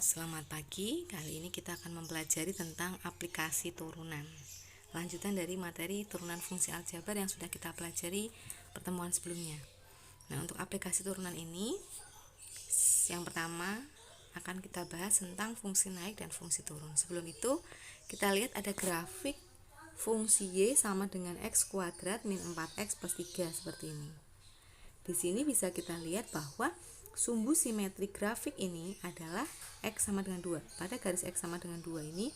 Selamat pagi, kali ini kita akan mempelajari tentang aplikasi turunan. Lanjutan dari materi turunan fungsi aljabar yang sudah kita pelajari pertemuan sebelumnya. Nah, untuk aplikasi turunan ini, yang pertama akan kita bahas tentang fungsi naik dan fungsi turun. Sebelum itu, kita lihat ada grafik fungsi Y sama dengan X kuadrat min 4X plus 3 seperti ini. Di sini bisa kita lihat bahwa sumbu simetri grafik ini adalah X sama dengan 2. Pada garis X sama dengan 2 ini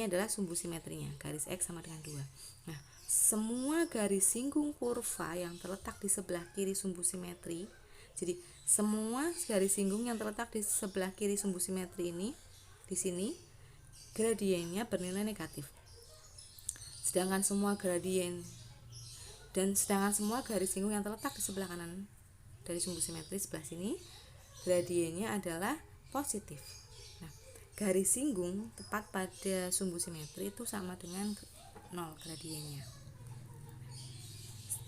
adalah sumbu simetrinya, garis X sama dengan 2. Nah, semua garis singgung kurva yang terletak di sebelah kiri sumbu simetri, jadi semua garis singgung yang terletak di sebelah kiri sumbu simetri ini, di sini gradiennya bernilai negatif. Sedangkan semua garis singgung yang terletak di sebelah kanan dari sumbu simetri sebelah sini, gradiennya adalah positif. Nah, garis singgung tepat pada sumbu simetri itu sama dengan 0 gradiennya.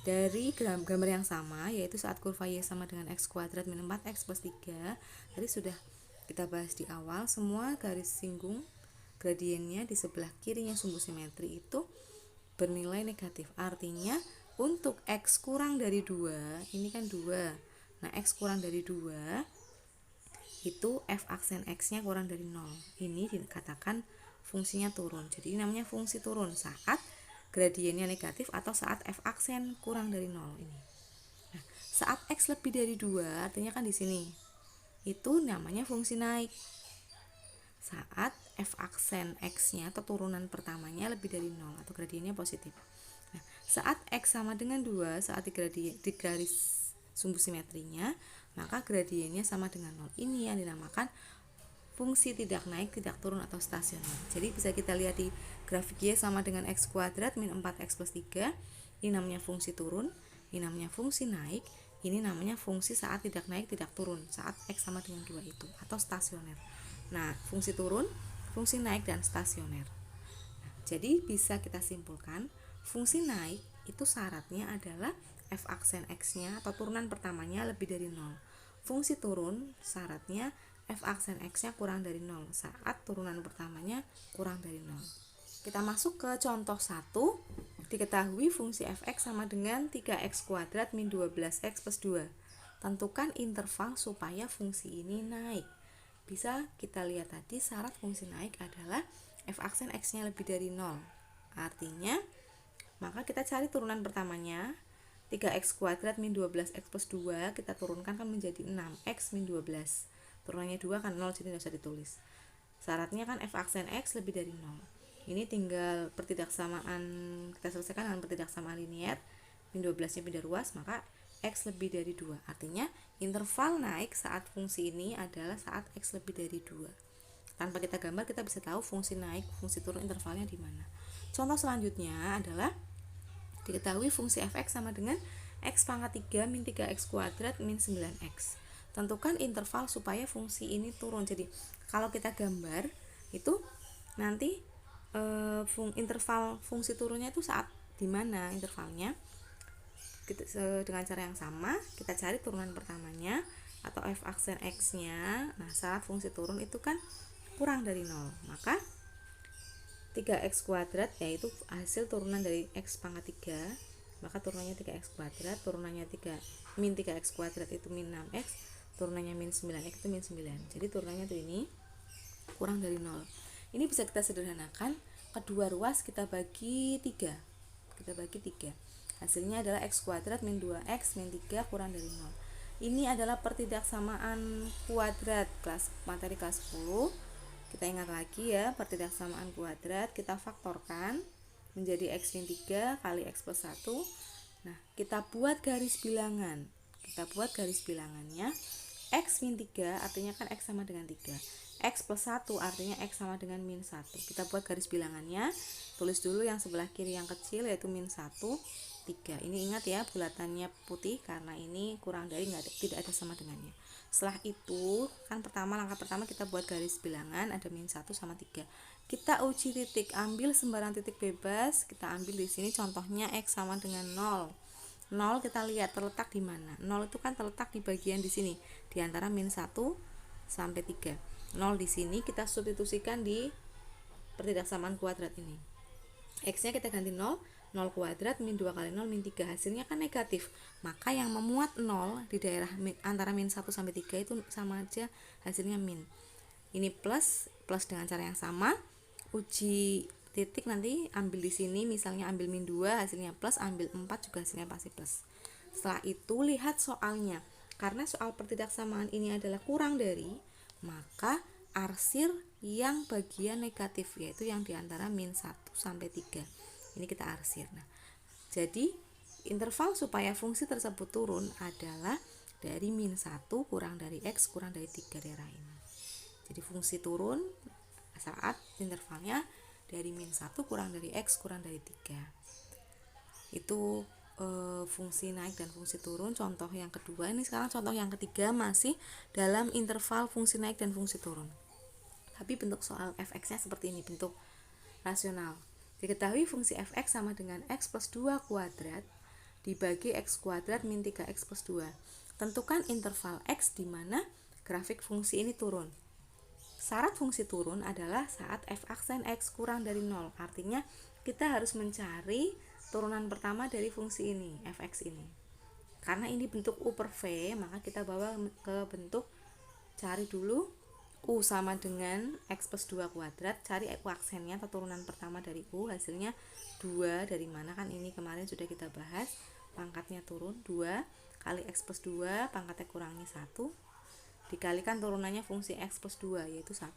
Dari gambar yang sama, yaitu saat kurva Y sama dengan X kuadrat min 4X plus 3, tadi sudah kita bahas di awal, semua garis singgung gradiennya di sebelah kirinya sumbu simetri itu bernilai negatif. Artinya untuk X kurang dari 2, ini kan 2. Nah, X kurang dari 2 itu f aksen X-nya kurang dari 0. Ini dikatakan fungsinya turun. Jadi ini namanya fungsi turun saat gradiennya negatif atau saat f aksen kurang dari 0 ini. Nah, saat X lebih dari 2, artinya kan di sini. Itu namanya fungsi naik. Saat f aksen X-nya atau turunan pertamanya lebih dari 0 atau gradiennya positif. Nah, saat X sama dengan 2, saat di garis sumbu simetrinya, maka gradiennya sama dengan 0. Ini yang dinamakan fungsi tidak naik, tidak turun atau stasioner. Jadi bisa kita lihat di grafik Y sama dengan X kuadrat min 4X plus 3. Ini namanya fungsi turun, ini namanya fungsi naik, ini namanya fungsi saat tidak naik, tidak turun, saat X sama dengan 2 itu, atau stasioner. Nah, fungsi turun, fungsi naik, dan stasioner. Nah, jadi bisa kita simpulkan, fungsi naik itu syaratnya adalah f aksen X-nya atau turunan pertamanya lebih dari 0. Fungsi turun syaratnya f aksen X-nya kurang dari 0 saat turunan pertamanya kurang dari 0. Kita masuk ke contoh 1. Diketahui fungsi fx sama dengan 3x kuadrat min 12x plus 2. Tentukan interval supaya fungsi ini naik. Bisa kita lihat tadi syarat fungsi naik adalah f aksen X-nya lebih dari 0. Artinya, maka kita cari turunan pertamanya, 3x kuadrat min 12x plus 2, kita turunkan kan menjadi 6x min 12. Turunannya 2 kan 0, jadi tidak usah ditulis. Syaratnya kan f aksen X lebih dari 0. Ini tinggal pertidaksamaan, kita selesaikan dengan pertidaksamaan linier. Min 12-nya pindah ruas, maka X lebih dari 2. Artinya interval naik saat fungsi ini adalah saat X lebih dari 2. Tanpa kita gambar kita bisa tahu fungsi naik, fungsi turun intervalnya di mana. Contoh selanjutnya adalah diketahui fungsi fx sama dengan x pangkat 3 min 3x kuadrat min 9x. Tentukan interval supaya fungsi ini turun. Jadi kalau kita gambar itu nanti interval fungsi turunnya itu saat di mana intervalnya. Dengan cara yang sama kita cari turunan pertamanya atau f aksen X-nya. Nah, saat fungsi turun itu kan kurang dari 0, maka 3x kuadrat yaitu hasil turunan dari x pangkat 3, maka turunannya 3x kuadrat, turunannya 3 min 3x kuadrat itu min 6x, turunannya min 9x itu min 9. Jadi turunannya itu ini kurang dari 0. Ini bisa kita sederhanakan, kedua ruas kita bagi 3. Kita bagi 3. Hasilnya adalah x kuadrat min 2x min 3 kurang dari 0. Ini adalah pertidaksamaan kuadrat materi kelas 10. Kita ingat lagi ya, pertidaksamaan kuadrat kita faktorkan menjadi x min 3 kali x plus 1. Nah, kita buat garis bilangan. Kita buat garis bilangannya. X min 3 artinya kan x sama dengan 3. X plus 1 artinya X sama dengan min 1. Kita buat garis bilangannya. Tulis dulu yang sebelah kiri yang kecil yaitu min 1, 3. Ini ingat ya, bulatannya putih karena ini kurang dari tidak ada sama dengannya. Setelah itu kan langkah pertama kita buat garis bilangan, ada min 1 sama 3. Kita uji titik, ambil sembarang titik bebas. Kita ambil di sini contohnya X sama dengan 0. 0 kita lihat terletak di mana. 0 itu kan terletak di bagian di sini, di antara min 1 sampai 3. 0 di sini kita substitusikan di pertidaksamaan kuadrat ini. X nya kita ganti 0, 0 kuadrat min 2 kali 0 min 3, hasilnya kan negatif. Maka yang memuat 0 di daerah antara min 1 sampai 3 itu sama aja hasilnya min. Ini plus dengan cara yang sama. Uji titik nanti ambil di sini, misalnya ambil min 2 hasilnya plus, ambil 4 juga hasilnya pasti plus. Setelah itu lihat soalnya. Karena soal pertidaksamaan ini adalah kurang dari, maka arsir yang bagian negatif, yaitu yang diantara min 1 sampai 3. Ini kita arsir. Nah, jadi interval supaya fungsi tersebut turun adalah dari min 1 kurang dari X kurang dari 3 daerah ini. Jadi fungsi turun saat intervalnya dari min 1 kurang dari X kurang dari 3. Itu fungsi naik dan fungsi turun. Contoh yang kedua, ini sekarang contoh yang ketiga masih dalam interval fungsi naik dan fungsi turun, tapi bentuk soal fx-nya seperti ini, bentuk rasional. Diketahui fungsi fx sama dengan x plus 2 kuadrat dibagi x kuadrat min 3x plus 2. Tentukan interval x di mana grafik fungsi ini turun. Syarat fungsi turun adalah saat f aksen x kurang dari 0. Artinya kita harus mencari turunan pertama dari fungsi ini, fx ini. Karena ini bentuk u per v, maka kita bawa ke bentuk, cari dulu u sama dengan x plus 2 kuadrat, cari u aksennya atau turunan pertama dari u, hasilnya 2 dari mana, kan ini kemarin sudah kita bahas, pangkatnya turun 2 kali x plus 2, pangkatnya kurangnya 1, dikalikan turunannya fungsi x plus 2 yaitu 1.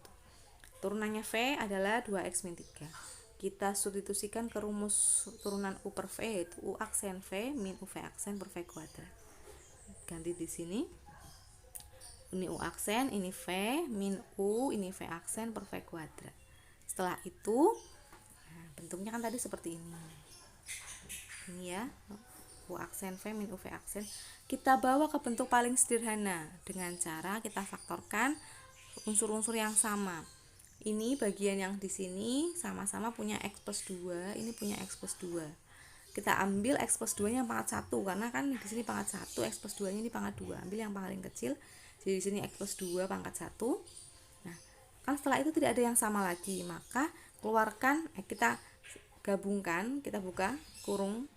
Turunannya v adalah 2x min 3. Kita substitusikan ke rumus turunan u per v, yaitu u aksen v min u v aksen per v kuadrat. Ganti di sini. Ini u aksen, ini v min u, ini v aksen per v kuadrat. Setelah itu, nah, bentuknya kan tadi seperti ini. Ini ya, u aksen v min u v aksen. Kita bawa ke bentuk paling sederhana dengan cara kita faktorkan unsur-unsur yang sama. Ini bagian yang di sini sama-sama punya x plus 2, ini punya x plus 2. Kita ambil x plus 2 nya pangkat 1, karena kan di sini pangkat 1, x plus 2 nya ini pangkat 2. Ambil yang paling kecil. Jadi di sini x plus 2 pangkat 1. Nah, kan setelah itu tidak ada yang sama lagi, maka keluarkan, kita gabungkan, kita buka kurung,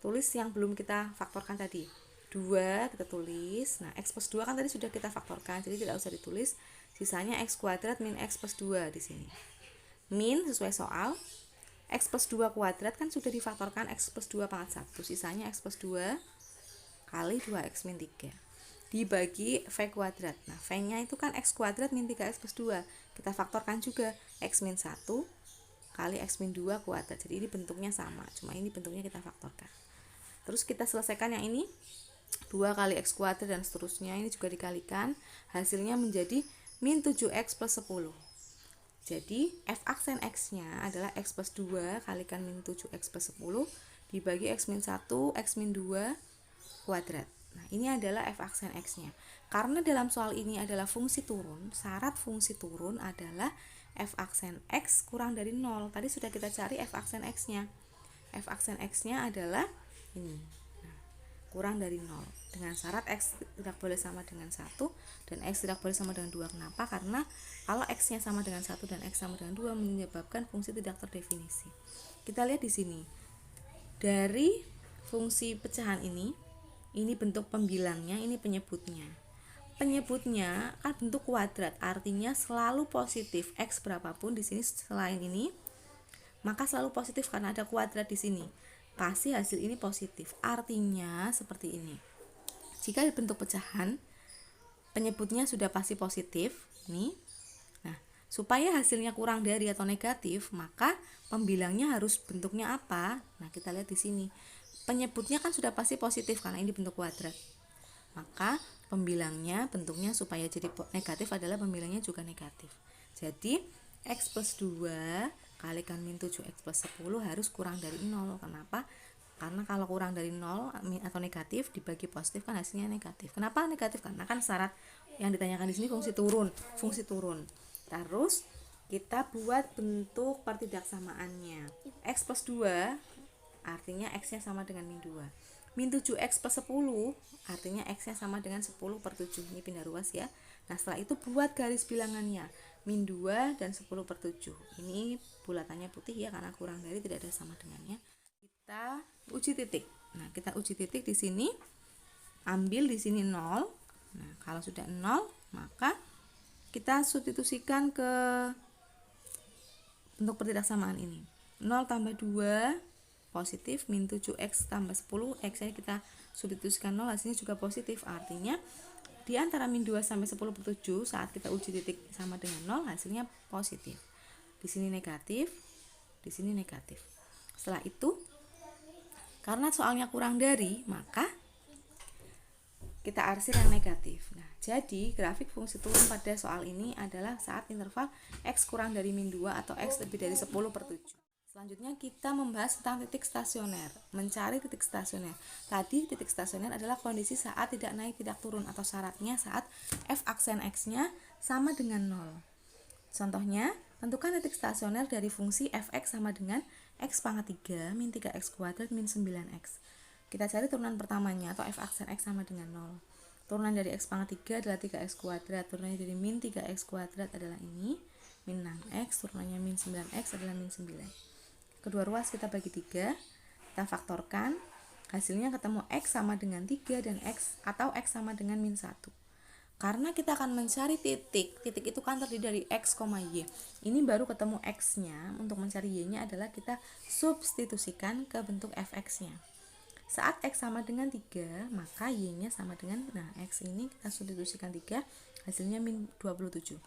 tulis yang belum kita faktorkan tadi. 2 kita tulis. Nah, x plus 2 kan tadi sudah kita faktorkan, jadi tidak usah ditulis. Sisanya x kuadrat min x plus 2 di sini. Min sesuai soal, x plus 2 kuadrat kan sudah difaktorkan x plus 2 pangkat 1. Sisanya x plus 2 kali 2x min 3. Dibagi v kuadrat. Nah, v-nya itu kan x kuadrat min 3x plus 2. Kita faktorkan juga x min 1 kali x min 2 kuadrat. Jadi ini bentuknya sama, cuma ini bentuknya kita faktorkan. Terus kita selesaikan yang ini. 2 kali x kuadrat dan seterusnya, ini juga dikalikan, hasilnya menjadi min 7x plus 10. Jadi f aksen x-nya adalah x plus 2 kalikan min 7x plus 10 dibagi x min 1 x min 2 kuadrat. Nah, ini adalah f aksen x-nya. Karena dalam soal ini adalah fungsi turun, syarat fungsi turun adalah f aksen x kurang dari 0. Tadi sudah kita cari f aksen x-nya. F aksen x-nya adalah ini. Kurang dari 0, dengan syarat x tidak boleh sama dengan 1 dan x tidak boleh sama dengan 2. Kenapa? Karena kalau x nya sama dengan 1 dan x sama dengan 2 menyebabkan fungsi tidak terdefinisi. Kita lihat di sini, dari fungsi pecahan ini bentuk pembilangnya, ini penyebutnya. Penyebutnya kan bentuk kuadrat, artinya selalu positif. X berapapun di sini selain ini, maka selalu positif karena ada kuadrat di sini. Pasti hasil ini positif. Artinya seperti ini. Jika bentuk pecahan penyebutnya sudah pasti positif, nih. Nah, supaya hasilnya kurang dari atau negatif, maka pembilangnya harus bentuknya apa? Nah, kita lihat di sini. Penyebutnya kan sudah pasti positif karena ini bentuk kuadrat. Maka pembilangnya bentuknya supaya jadi negatif adalah pembilangnya juga negatif. Jadi x plus 2 kalikan min 7x plus 10 harus kurang dari 0. Kenapa? Karena kalau kurang dari 0 atau negatif dibagi positif kan hasilnya negatif. Kenapa negatif? Karena kan syarat yang ditanyakan di sini fungsi turun. Terus kita buat bentuk pertidaksamaannya. X plus 2 artinya x-nya sama dengan min 2. Min 7x plus 10 artinya x-nya sama dengan 10 per 7. Ini pindah ruas ya. Nah, setelah itu buat garis bilangannya min 2 dan 10/7. Ini bulatannya putih ya, karena kurang dari tidak ada sama dengannya. Kita uji titik. Nah, kita uji titik di sini. Ambil di sini 0. Nah, kalau sudah 0, maka kita substitusikan ke bentuk pertidaksamaan ini. 0 tambah 2 positif, min 7x tambah 10, x nya kita substitusikan 0, hasilnya juga positif. Artinya di antara min 2 sampai 10/7 saat kita uji titik sama dengan 0, hasilnya positif. Di sini negatif, di sini negatif. Setelah itu, karena soalnya kurang dari, maka kita arsir yang negatif. Nah, jadi grafik fungsi turun pada soal ini adalah saat interval x kurang dari min 2 atau x lebih dari 10/7. Selanjutnya kita membahas tentang titik stasioner. Mencari titik stasioner. Tadi titik stasioner adalah kondisi saat tidak naik tidak turun, atau syaratnya saat f aksen x-nya sama dengan 0. Contohnya, tentukan titik stasioner dari fungsi fx sama dengan x pangkat 3 min 3x kuadrat min 9x. Kita cari turunan pertamanya atau f aksen x sama dengan 0. Turunan dari x pangkat 3 adalah 3x kuadrat. Turunannya dari min 3x kuadrat adalah ini, min 6x. Turunannya min 9x adalah min 9. Kedua ruas kita bagi 3. Kita faktorkan. Hasilnya ketemu x sama dengan 3 dan x atau x sama dengan min 1. Karena kita akan mencari titik. Titik itu kan terdiri dari x, y. Ini baru ketemu x-nya. Untuk mencari y-nya adalah kita substitusikan ke bentuk fx-nya. Saat x sama dengan 3, maka y-nya sama dengan, nah x ini kita substitusikan 3, hasilnya min 27.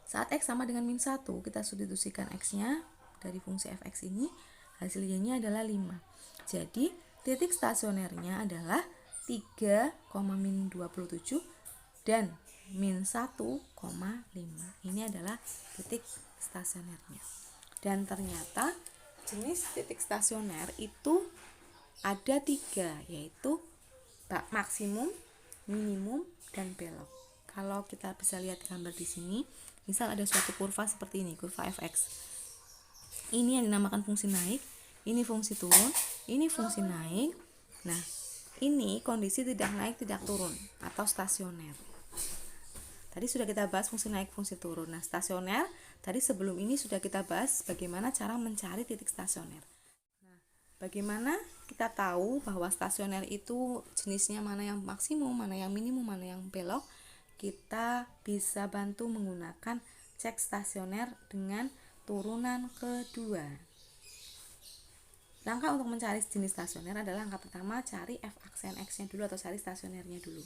Saat x sama dengan min 1, kita substitusikan x-nya dari fungsi fx ini, hasil y-nya adalah 5. Jadi, titik stasionernya adalah 3, min 27 dan min 1,5. Ini adalah titik stasionernya. Dan ternyata jenis titik stasioner itu ada 3, yaitu maksimum, minimum, dan belok. Kalau kita bisa lihat gambar di sini, misal ada suatu kurva seperti ini, kurva fx. Ini yang dinamakan fungsi naik, ini fungsi turun, ini fungsi naik. Nah, ini kondisi tidak naik tidak turun atau stasioner. Tadi sudah kita bahas fungsi naik, fungsi turun. Nah, stasioner tadi sebelum ini sudah kita bahas bagaimana cara mencari titik stasioner. Bagaimana kita tahu bahwa stasioner itu jenisnya mana yang maksimum, mana yang minimum, mana yang belok? Kita bisa bantu menggunakan cek stasioner dengan turunan kedua. Langkah untuk mencari jenis stasioner adalah langkah pertama, cari f aksen x-nya dulu atau cari stasionernya dulu.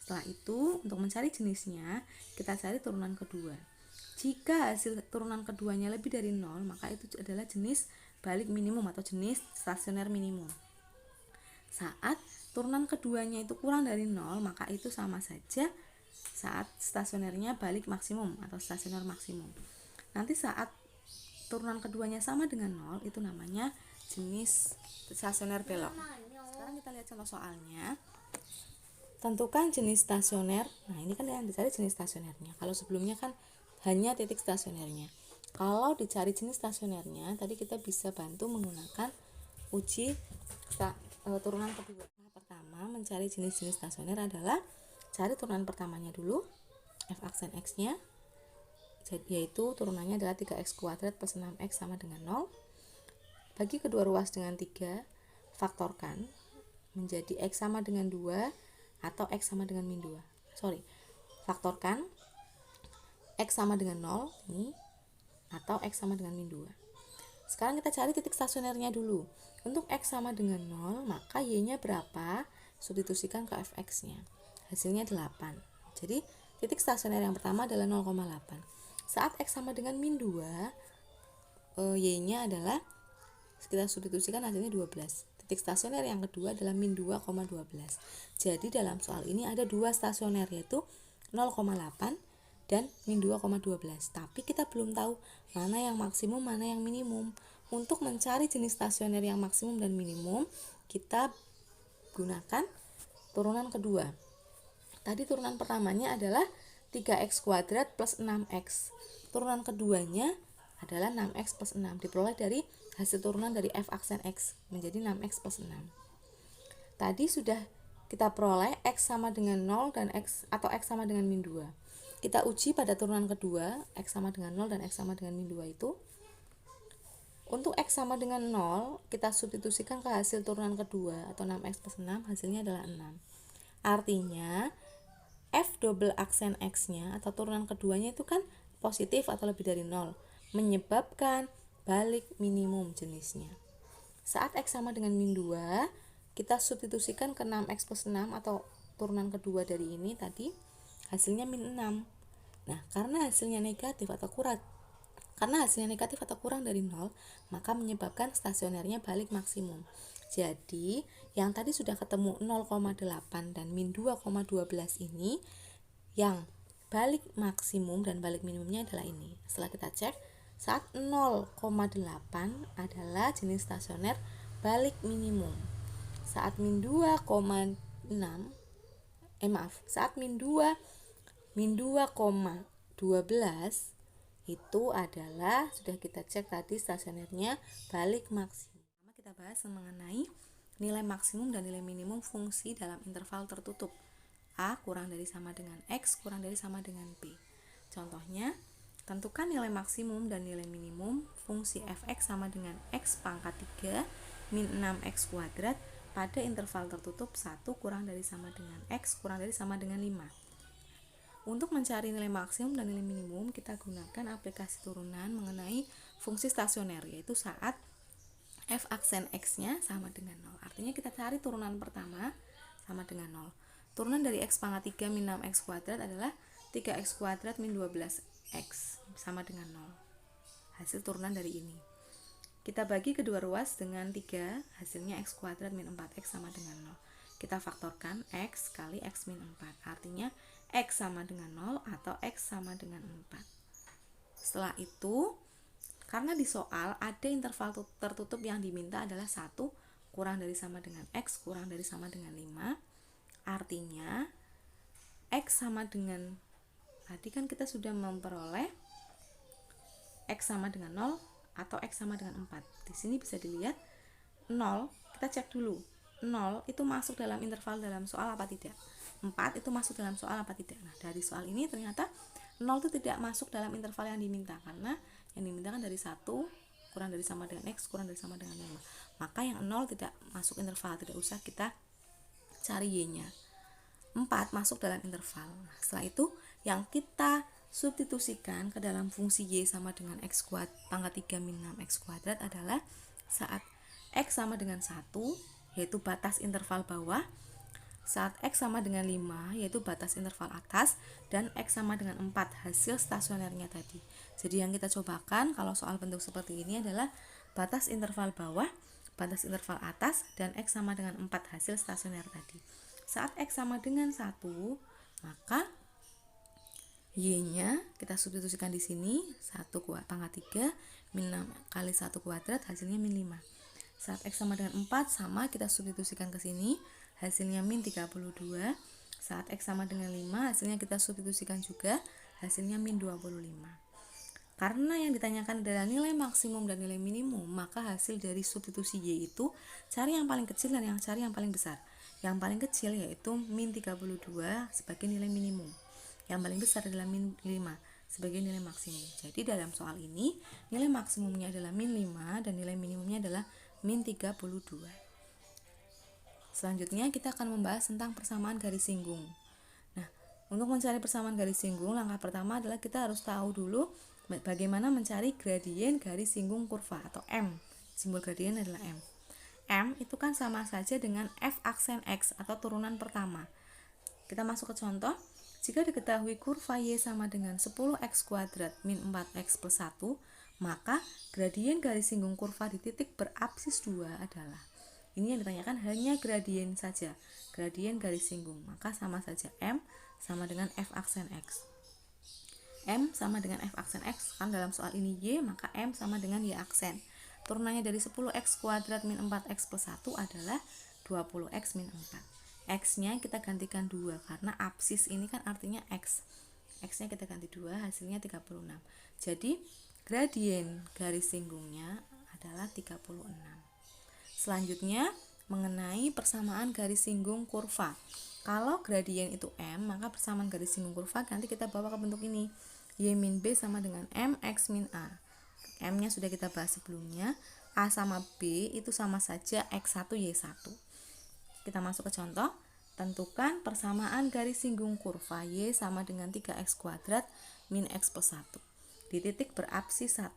Setelah itu, untuk mencari jenisnya, kita cari turunan kedua. Jika hasil turunan keduanya lebih dari 0, maka itu adalah jenis balik minimum atau jenis stasioner minimum. Saat turunan keduanya itu kurang dari 0, maka itu sama saja saat stasionernya balik maksimum atau stasioner maksimum. Nanti saat turunan keduanya sama dengan 0, itu namanya jenis stasioner belok. Sekarang kita lihat contoh soalnya. Tentukan jenis stasioner. Nah, ini kan yang dicari jenis stasionernya. Kalau sebelumnya kan hanya titik stasionernya. Kalau dicari jenis stasionernya, tadi kita bisa bantu menggunakan uji turunan kedua. Nah, pertama, mencari jenis-jenis stasioner adalah cari turunan pertamanya dulu, f aksen x-nya, yaitu turunannya adalah 3x kuadrat plus 6x sama dengan 0. Bagi kedua ruas dengan 3, faktorkan menjadi x sama dengan 2 atau x sama dengan min 2. Faktorkan x sama dengan 0 ini atau x sama dengan min 2. Sekarang kita cari titik stasionernya dulu. Untuk x sama dengan 0, maka y-nya berapa? Substitusikan ke fx-nya. Hasilnya 8. Jadi, titik stasioner yang pertama adalah 0,8. Saat x sama dengan min 2, y-nya adalah, kita substitusikan hasilnya 12. Titik stasioner yang kedua adalah min 2,12. Jadi, dalam soal ini ada dua stasioner, yaitu 0,8 dan min 2,12. Tapi kita belum tahu mana yang maksimum, mana yang minimum. Untuk mencari jenis stasioner yang maksimum dan minimum, kita gunakan turunan kedua. Tadi turunan pertamanya adalah 3x kuadrat plus 6x. Turunan keduanya adalah 6x plus 6. Diperoleh dari hasil turunan dari f aksen x menjadi 6x plus 6. Tadi sudah kita peroleh X sama dengan 0 dan X atau X sama dengan min 2. Kita uji pada turunan kedua, X sama dengan 0 dan X sama dengan min 2 itu. Untuk X sama dengan 0, kita substitusikan ke hasil turunan kedua atau 6X plus 6, hasilnya adalah 6. Artinya, F double aksen X-nya atau turunan keduanya itu kan positif atau lebih dari 0, menyebabkan balik minimum jenisnya. Saat X sama dengan min 2, kita substitusikan ke 6X plus 6 atau turunan kedua dari ini tadi, hasilnya min 6. Nah, karena hasilnya negatif atau kurang dari 0, maka menyebabkan stasionernya balik maksimum. Jadi, yang tadi sudah ketemu 0,8 dan min 2,12 ini, yang balik maksimum dan balik minimumnya adalah ini. Setelah kita cek, saat 0,8 adalah jenis stasioner balik minimum. Saat min 2,6 saat min 2,12 itu adalah sudah kita cek tadi stasionernya balik maksimum. Kita bahas mengenai nilai maksimum dan nilai minimum fungsi dalam interval tertutup. A kurang dari sama dengan X kurang dari sama dengan B. Contohnya, tentukan nilai maksimum dan nilai minimum fungsi fx sama dengan X pangkat 3 min 6X kuadrat pada interval tertutup 1 kurang dari sama dengan X kurang dari sama dengan 5. Untuk mencari nilai maksimum dan nilai minimum, kita gunakan aplikasi turunan mengenai fungsi stasioner, yaitu saat f aksen X-nya sama dengan 0. Artinya kita cari turunan pertama sama dengan 0. Turunan dari X pangkat 3 min 6X kuadrat adalah 3X kuadrat min 12X sama dengan 0. Hasil turunan dari ini. Kita bagi kedua ruas dengan 3, hasilnya X kuadrat min 4X sama dengan 0. Kita faktorkan X kali X min 4. Artinya X sama dengan 0 atau X sama dengan 4. Setelah itu, karena di soal ada interval tertutup yang diminta adalah 1 kurang dari sama dengan X kurang dari sama dengan 5. Artinya X sama dengan, tadi kan kita sudah memperoleh X sama dengan 0 atau X sama dengan 4. Di sini bisa dilihat 0, kita cek dulu. 0 itu masuk dalam interval dalam soal apa tidak? 4 itu masuk dalam soal apa tidak? Nah, dari soal ini ternyata 0 itu tidak masuk dalam interval yang diminta, karena yang diminta kan dari 1 kurang dari sama dengan X kurang dari sama dengan 5. Maka yang 0 tidak masuk interval, tidak usah kita cari Y-nya. 4 masuk dalam interval. Nah, setelah itu yang kita substitusikan ke dalam fungsi Y sama dengan X kuadrat pangkat 3 min 6X kuadrat adalah saat X sama dengan 1, yaitu batas interval bawah, saat X sama dengan 5, yaitu batas interval atas, dan X sama dengan 4, hasil stasionernya tadi. Jadi yang kita cobakan kalau soal bentuk seperti ini adalah batas interval bawah, batas interval atas, dan X sama dengan 4, hasil stasioner tadi. Saat X sama dengan 1, maka Y-nya kita substitusikan di sini, 1 pangkat 3 min 6 kali 1 kuadrat, hasilnya min 5. Saat X sama dengan 4, sama kita substitusikan ke sini, hasilnya min 32. Saat X sama dengan 5, hasilnya kita substitusikan juga, hasilnya min 25. Karena yang ditanyakan adalah nilai maksimum dan nilai minimum, maka hasil dari substitusi Y itu cari yang paling kecil dan cari yang paling besar. Yang paling kecil yaitu min 32 sebagai nilai minimum. Yang paling besar adalah min 5 sebagai nilai maksimum. Jadi dalam soal ini nilai maksimumnya adalah min 5 dan nilai minimumnya adalah min 32. Selanjutnya kita akan membahas tentang persamaan garis singgung. Nah, untuk mencari persamaan garis singgung, langkah pertama adalah kita harus tahu dulu bagaimana mencari gradien garis singgung kurva atau M. Simbol gradien adalah M. M itu kan sama saja dengan F aksen X atau turunan pertama. Kita masuk ke contoh. Jika diketahui kurva Y sama dengan 10X kuadrat min 4X plus 1, maka gradien garis singgung kurva di titik berapsis 2 adalah, ini yang ditanyakan hanya gradien saja, gradien garis singgung, maka sama saja M sama dengan F aksen X. M sama dengan F aksen X, kan dalam soal ini Y, maka M sama dengan Y aksen. Turunannya dari 10X kuadrat min 4X plus 1 adalah 20X min 4. X-nya kita gantikan 2 karena apsis ini kan artinya X. X-nya kita ganti 2, hasilnya 36. Jadi gradien garis singgungnya adalah 36. Selanjutnya mengenai persamaan garis singgung kurva. Kalau gradien itu M, maka persamaan garis singgung kurva nanti kita bawa ke bentuk ini. Y min B sama dengan M X min A. M-nya sudah kita bahas sebelumnya. A sama B itu sama saja X1 Y1. Kita masuk ke contoh. Tentukan persamaan garis singgung kurva Y sama dengan 3X kuadrat min X plus 1 di titik berapsis 1.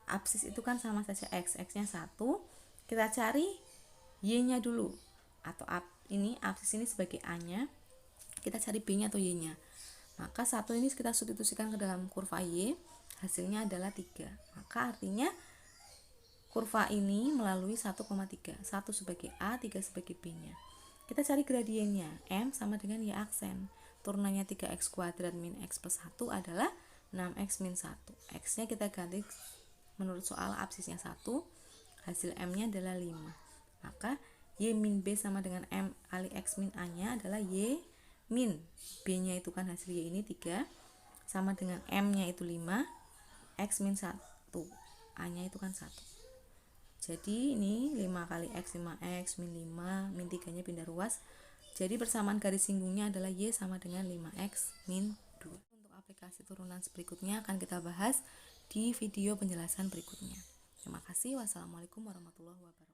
Apsis itu kan sama saja X, X-nya 1. Kita cari Y-nya dulu. Atau ini apsis ini sebagai A-nya. Kita cari B-nya atau Y-nya. Maka 1 ini kita substitusikan ke dalam kurva Y. Hasilnya adalah 3. Maka artinya kurva ini melalui 1,3. 1 sebagai A, 3 sebagai B-nya. Kita cari gradiennya. M sama dengan Y aksen. Turunannya 3X kuadrat min X plus 1 adalah 6X min 1. X-nya kita ganti menurut soal absisnya 1. Hasil M-nya adalah 5. Maka Y min B sama dengan M kali X min A-nya adalah Y min B-nya itu kan hasil Y ini 3 sama dengan M-nya itu 5, X min 1. A-nya itu kan 1. Jadi ini 5 kali X 5X min 5 min 3 nya pindah ruas. Jadi persamaan garis singgungnya adalah Y sama dengan 5X min 2. Untuk aplikasi turunan berikutnya akan kita bahas di video penjelasan berikutnya. Terima kasih. Wassalamualaikum warahmatullahi wabarakatuh.